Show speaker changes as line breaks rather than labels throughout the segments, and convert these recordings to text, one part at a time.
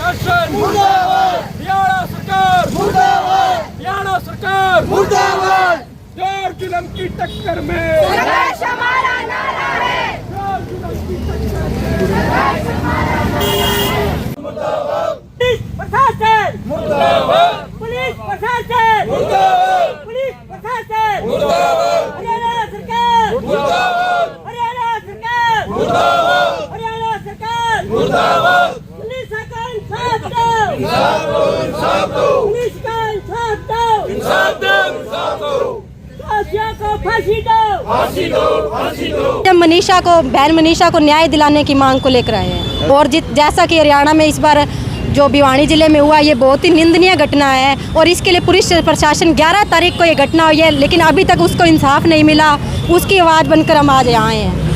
प्रशासन मुर्दाबाद, हरियाणा सरकार मुर्दाबाद, हरियाणा सरकार मुर्दाबाद। 4 जुल्म की टक्कर में संघर्ष हमारा नारा है, 4 जुल्म की टक्कर में संघर्ष हमारा नारा है। मुर्दाबाद पुलिस प्रशासन मुर्दाबाद, पुलिस प्रशासन मुर्दाबाद, पुलिस प्रशासन मुर्दाबाद, हरियाणा सरकार मुर्दाबाद, हरियाणा सरकार मुर्दाबाद, हरियाणा सरकार मुर्दाबाद। पुलिस का इंसाफ दो, इंसाफ दो, इंसाफ दो, पुलिस का इंसाफ दो, इंसाफ दो, इंसाफ दो, फांसियों को फांसी दो, फांसी दो, फांसी दो।
जब मनीषा को, बहन मनीषा को न्याय दिलाने की मांग को लेकर आए हैं और जैसा कि हरियाणा में इस बार जो भिवानी जिले में हुआ, ये बहुत ही निंदनीय घटना है और इसके लिए पुलिस प्रशासन 11 तारीख को ये घटना हुई है, लेकिन अभी तक उसको इंसाफ नहीं मिला। उसकी आवाज़ बनकर हम आज यहाँ आए हैं।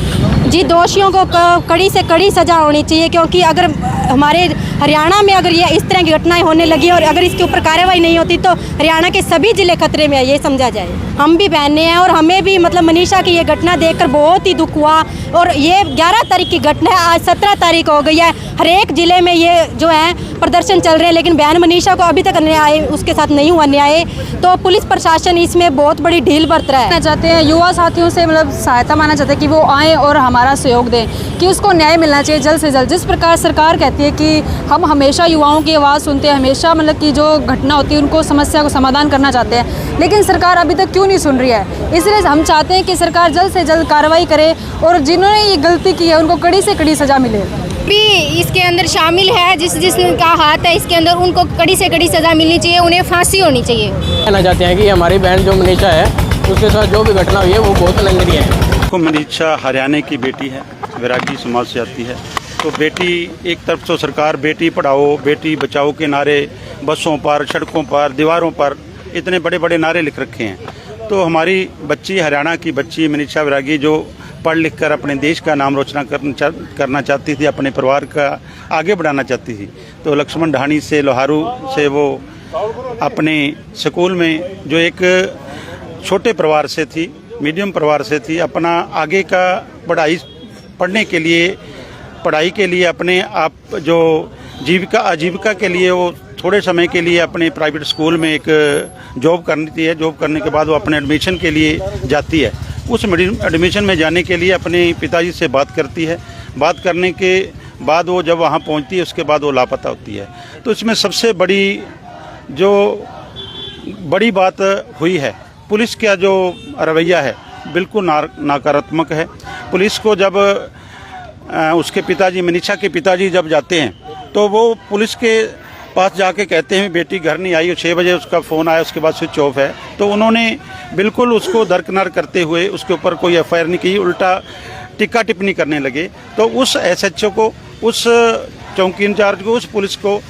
जी, दोषियों को कड़ी से कड़ी सज़ा होनी चाहिए, क्योंकि अगर हमारे हरियाणा में अगर ये इस तरह की घटनाएं होने लगी और अगर इसके ऊपर कार्रवाई नहीं होती तो हरियाणा के सभी ज़िले खतरे में है, ये समझा जाए। हम भी बहने हैं और हमें भी मतलब मनीषा की ये घटना देखकर बहुत ही दुख हुआ और ये 11 तारीख की घटना है, आज 17 तारीख हो गई है। हर एक ज़िले में ये जो है प्रदर्शन चल रहे हैं, लेकिन बहन मनीषा को अभी तक न्याय उसके साथ नहीं हुआ न्याय। तो पुलिस प्रशासन इसमें बहुत बड़ी ढील बरत रहा है।
चाहते हैं युवा साथियों से मतलब सहायता मांगना चाहते हैं कि वो आएँ और हमारा सहयोग दें कि उसको न्याय मिलना चाहिए जल्द से जल्द। जिस प्रकार सरकार कहती है कि हम हमेशा युवाओं की आवाज़ सुनते हैं, हमेशा मतलब कि जो घटना होती है उनको समस्या को समाधान करना चाहते हैं, लेकिन सरकार अभी तक क्यों नहीं सुन रही है। इसलिए हम चाहते हैं कि सरकार जल्द से जल्द कार्रवाई करे और जिन्होंने ये गलती की है उनको कड़ी से कड़ी सज़ा मिले।
भी इसके अंदर शामिल है, जिसका हाथ है इसके अंदर, उनको कड़ी से कड़ी सज़ा मिलनी चाहिए, उन्हें फांसी होनी चाहिए।
कहना चाहते हैं कि हमारी बहन जो मनीषा है उसके साथ जो भी घटना हुई है वो बहुत निंदनीय है।
मनीषा हरियाणा की बेटी है, वैरागी समाज से आती है। तो बेटी, एक तरफ तो सरकार बेटी पढ़ाओ बेटी बचाओ के नारे बसों पर, सड़कों पर, दीवारों पर इतने बड़े बड़े नारे लिख रखे हैं। तो हमारी बच्ची, हरियाणा की बच्ची मनीषा वैरागी जो पढ़ लिख कर अपने देश का नाम रोशन करना चाहती थी, अपने परिवार का आगे बढ़ाना चाहती थी, तो लक्ष्मण ढाणी से, लोहारू से वो अपने स्कूल में जो एक छोटे परिवार से थी, मीडियम परिवार से थी, अपना आगे का पढ़ाई के लिए अपने आप जो आजीविका के लिए वो थोड़े समय के लिए अपने प्राइवेट स्कूल में एक जॉब करती है। जॉब करने के बाद वो अपने एडमिशन के लिए जाती है। उस एडमिशन में जाने के लिए अपने पिताजी से बात करती है। बात करने के बाद वो जब वहाँ पहुँचती है उसके बाद वो लापता होती है। तो इसमें सबसे बड़ी बात हुई है, पुलिस का जो रवैया है बिल्कुल नकारात्मक है। पुलिस को जब उसके पिताजी, मनीषा के पिताजी जब जाते हैं तो वो पुलिस के पास जाके कहते हैं बेटी घर नहीं आई, 6 बजे उसका फ़ोन आया, उसके बाद स्विच ऑफ है। तो उन्होंने बिल्कुल उसको दरकिनार करते हुए उसके ऊपर कोई एफआईआर नहीं की, उल्टा टिक्का टिप्पणी करने लगे। तो उस एसएचओ को, उस चौकी इंचार्ज को, उस पुलिस को,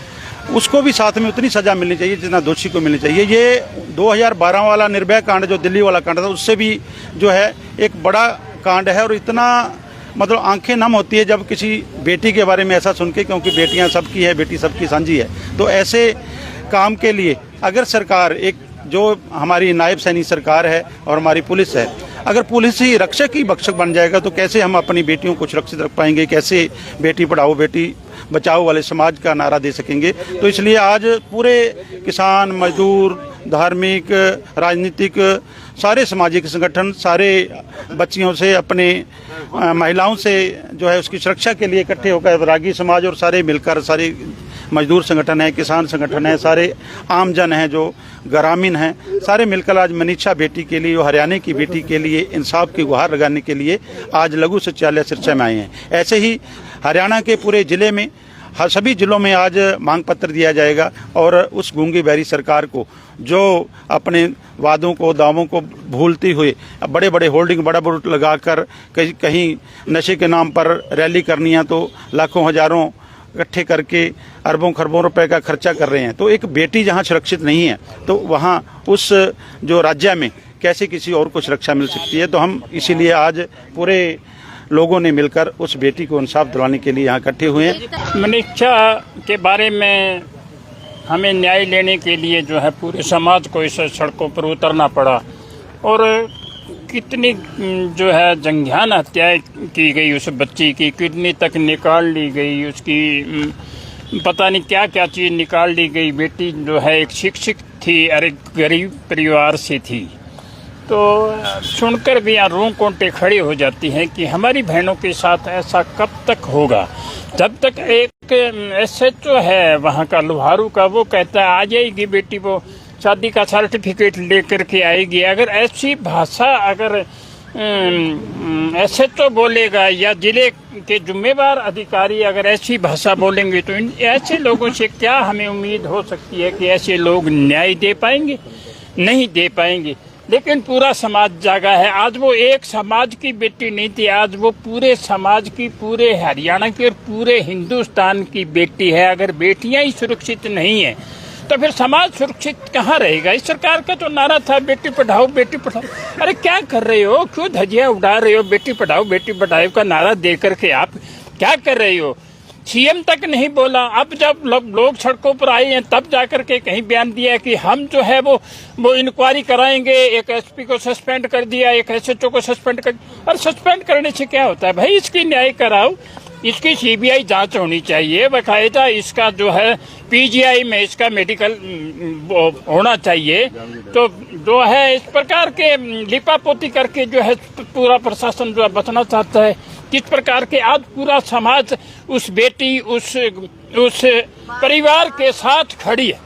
उसको भी साथ में उतनी सज़ा मिलनी चाहिए जितना दोषी को मिलनी चाहिए। ये 2012 वाला निर्भया कांड, जो दिल्ली वाला कांड था, उससे भी जो है एक बड़ा कांड है और इतना मतलब आंखें नम होती है जब किसी बेटी के बारे में ऐसा सुन के, क्योंकि बेटियां सबकी है, बेटी सबकी साझी है। तो ऐसे काम के लिए अगर सरकार, एक जो हमारी नायब सैनिक सरकार है और हमारी पुलिस है, अगर पुलिस ही रक्षक ही भक्षक बन जाएगा तो कैसे हम अपनी बेटियों को सुरक्षित रख पाएंगे, कैसे बेटी पढ़ाओ बेटी बचाओ वाले समाज का नारा दे सकेंगे। तो इसलिए आज पूरे किसान, मजदूर, धार्मिक, राजनीतिक, सारे सामाजिक संगठन, सारे बच्चियों से, अपने महिलाओं से जो है उसकी सुरक्षा के लिए इकट्ठे होकर वैरागी समाज और सारे मिलकर, सारे मजदूर संगठन है, किसान संगठन है, सारे आमजन हैं जो ग्रामीण हैं, सारे मिलकर आज मनीषा बेटी के लिए, हरियाणा की बेटी के लिए इंसाफ की गुहार लगाने के लिए आज लघु सचिवालय सिरसा में आए हैं। ऐसे ही हरियाणा के पूरे ज़िले में, हर सभी ज़िलों में आज मांग पत्र दिया जाएगा और उस गूंगी बहरी सरकार को जो अपने वादों को, दावों को भूलती हुई बड़े बड़े होर्डिंग, बड़ा बोर्ड लगाकर कहीं नशे के नाम पर रैली करनी है तो लाखों हजारों इकट्ठे करके अरबों खरबों रुपए का खर्चा कर रहे हैं। तो एक बेटी जहां सुरक्षित नहीं है तो वहां उस जो राज्य में कैसे किसी और को सुरक्षा मिल सकती है। तो हम इसीलिए आज पूरे लोगों ने मिलकर उस बेटी को इंसाफ दिलाने के लिए यहाँ इकट्ठे हुए हैं।
मनीषा के बारे में हमें न्याय लेने के लिए जो है पूरे समाज को इस सड़कों पर उतरना पड़ा और कितनी जो है जंगहियान हत्याएं की गई, उस बच्ची की किडनी तक निकाल ली गई, उसकी पता नहीं क्या क्या चीज़ निकाल ली गई। बेटी जो है एक शिक्षक थी और एक गरीब परिवार से थी। तो सुनकर भी यहाँ रूह कोंटे खड़े हो जाती हैं कि हमारी बहनों के साथ ऐसा कब तक होगा। जब तक एक SHO है वहाँ का लोहारू का, वो कहता है आ जाएगी बेटी, वो शादी का सर्टिफिकेट लेकर के आएगी। अगर ऐसी भाषा अगर SHO बोलेगा या जिले के जुम्मेवार अधिकारी अगर ऐसी भाषा बोलेंगे तो ऐसे लोगों से क्या हमें उम्मीद हो सकती है कि ऐसे लोग न्याय दे पाएंगे? नहीं दे पाएंगे। लेकिन पूरा समाज जागा है। आज वो एक समाज की बेटी नहीं थी, आज वो पूरे समाज की, पूरे हरियाणा की और पूरे हिंदुस्तान की बेटी है। अगर बेटियां ही सुरक्षित नहीं है तो फिर समाज सुरक्षित कहाँ रहेगा? इस सरकार का तो नारा था बेटी पढ़ाओ बेटी पढ़ाओ। अरे क्या कर रहे हो? क्यों धज्जियां उड़ा रहे हो? बेटी पढ़ाओ का नारा दे करके आप क्या कर रहे हो? CM तक नहीं बोला। अब जब लोग सड़कों पर आए हैं तब जाकर के कहीं बयान दिया कि हम जो है वो इंक्वायरी कराएंगे। एक SP को सस्पेंड कर दिया, एक SHO को सस्पेंड कर। और सस्पेंड करने से क्या होता है भाई? इसकी न्याय कराओ, इसकी CBI जांच होनी चाहिए बाकायदा। इसका जो है PGI में इसका मेडिकल होना चाहिए। तो जो है इस प्रकार के लिपापोती करके जो है पूरा प्रशासन जो है बचना चाहता है। किस प्रकार के आज पूरा समाज उस बेटी उस परिवार के साथ खड़ी है।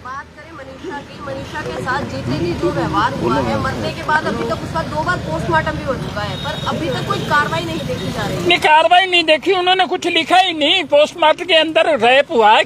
मनीषा के साथ जितने जो व्यवहार हुआ है, मरने के बाद अभी तक उसका 2 बार पोस्टमार्टम भी हो चुका है, पर अभी तक कोई कार्रवाई नहीं देखी जा रही है।
नहीं, कार्रवाई नहीं देखी, उन्होंने कुछ लिखा ही नहीं। पोस्टमार्टम के अंदर रेप हुआ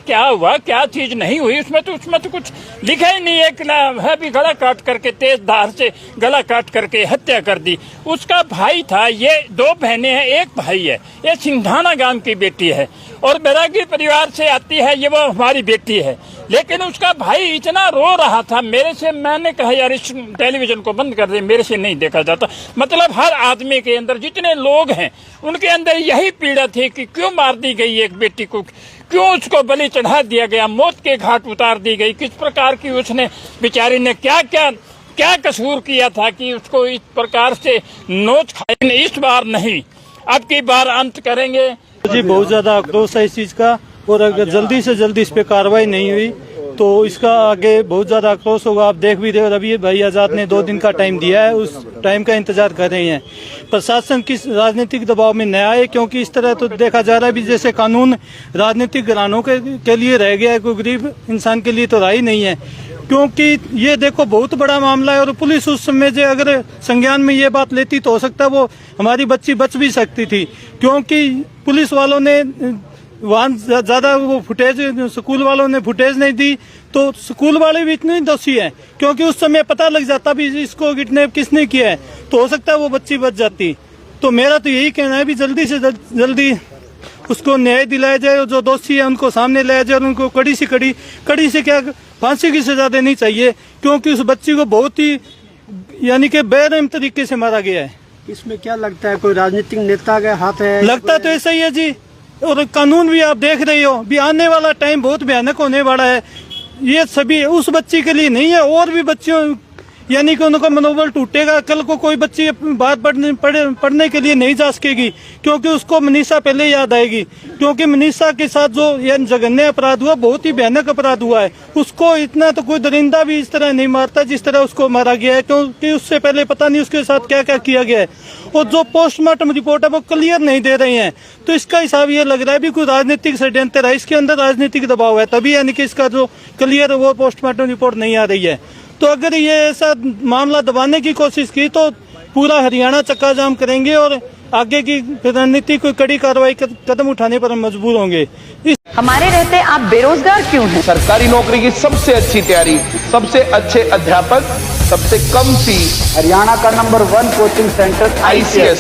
क्या चीज नहीं हुई, उसमें तो कुछ लिखा ही नहीं। एक ना है भी गला काट करके, तेज धार से गला काट करके हत्या कर दी। उसका भाई था, ये 2 बहनें हैं, एक भाई है। ये सिंघाना गांव की बेटी है और बैरागी परिवार से आती है, ये वो हमारी बेटी है। लेकिन उसका भाई इतना रो रहा था मेरे से, मैंने कहा यार इस टेलीविजन को बंद कर दे, मेरे से नहीं देखा जाता। मतलब हर आदमी के अंदर, जितने लोग हैं उनके अंदर यही पीड़ा थी कि क्यों मार दी गई एक बेटी को, क्यों उसको बलि चढ़ा दिया गया, मौत के घाट उतार दी गई। किस प्रकार की उसने बेचारी ने क्या कसूर किया था कि उसको इस प्रकार से नोच खाई। इस बार नहीं, अब की बार अंत करेंगे।
जी बहुत ज्यादा आक्रोश है इस चीज का, और अगर जल्दी से जल्दी इस पे कार्रवाई नहीं हुई तो इसका आगे बहुत ज्यादा आक्रोश होगा। आप देख भी रहे हो, अभी भाई आजाद ने 2 दिन का टाइम दिया है, उस टाइम का इंतजार कर रहे हैं। प्रशासन किस राजनीतिक दबाव में न आए, क्योंकि इस तरह तो देखा जा रहा है भी जैसे कानून राजनीतिक घरानों के लिए रह गया है, कोई गरीब इंसान के लिए तो रहा ही नहीं है। क्योंकि ये देखो बहुत बड़ा मामला है, और पुलिस उस समय जो अगर संज्ञान में ये बात लेती तो हो सकता है वो हमारी बच्ची बच भी सकती थी। क्योंकि पुलिस वालों ने वहाँ ज्यादा वो फुटेज, स्कूल वालों ने फुटेज नहीं दी, तो स्कूल वाले भी इतने दोषी हैं। क्योंकि उस समय पता लग जाता भी इसको किडनैप किसने किया है, तो हो सकता है वो बच्ची बच जाती। तो मेरा तो यही कहना है भी जल्दी से जल्दी उसको न्याय दिलाया जाए, और जो दोषी है उनको सामने लाया जाए, और उनको कड़ी से क्या फांसी की सजा देनी चाहिए। क्योंकि उस बच्ची को बहुत ही यानी कि बेरहम तरीके से मारा गया है।
इसमें क्या लगता है, कोई राजनीतिक नेता का हाथ है?
लगता तो ऐसा ही है जी, और कानून भी आप देख रहे हो भी आने वाला टाइम बहुत भयानक होने वाला है। ये सभी उस बच्ची के लिए नहीं है, और भी बच्चियों यानी कि उनका मनोबल टूटेगा। कल को कोई बच्ची बात पढ़ने के लिए नहीं जा सकेगी, क्योंकि उसको मनीषा पहले याद आएगी। क्योंकि मनीषा के साथ जो ये जघन्य अपराध हुआ, बहुत ही भयानक अपराध हुआ है। उसको इतना तो कोई दरिंदा भी इस तरह नहीं मारता जिस तरह उसको मारा गया है, क्योंकि उससे पहले पता नहीं उसके साथ क्या क्या किया गया है। और जो पोस्टमार्टम रिपोर्ट है वो क्लियर नहीं दे रहे हैं, तो इसका हिसाब ये लग रहा है भी कोई राजनीतिक षड्यंत्र है, इसके अंदर राजनीतिक दबाव है, तभी यानी कि इसका जो क्लियर वो पोस्टमार्टम रिपोर्ट नहीं आ रही है। तो अगर ये ऐसा मामला दबाने की कोशिश की तो पूरा हरियाणा चक्का जाम करेंगे, और आगे की रणनीति कोई कड़ी कार्रवाई कदम उठाने पर हम मजबूर होंगे।
हमारे रहते आप बेरोजगार क्यों हैं?
सरकारी नौकरी की सबसे अच्छी तैयारी, सबसे अच्छे अध्यापक, सबसे कम फीस,
हरियाणा का नंबर 1 कोचिंग सेंटर
ICS।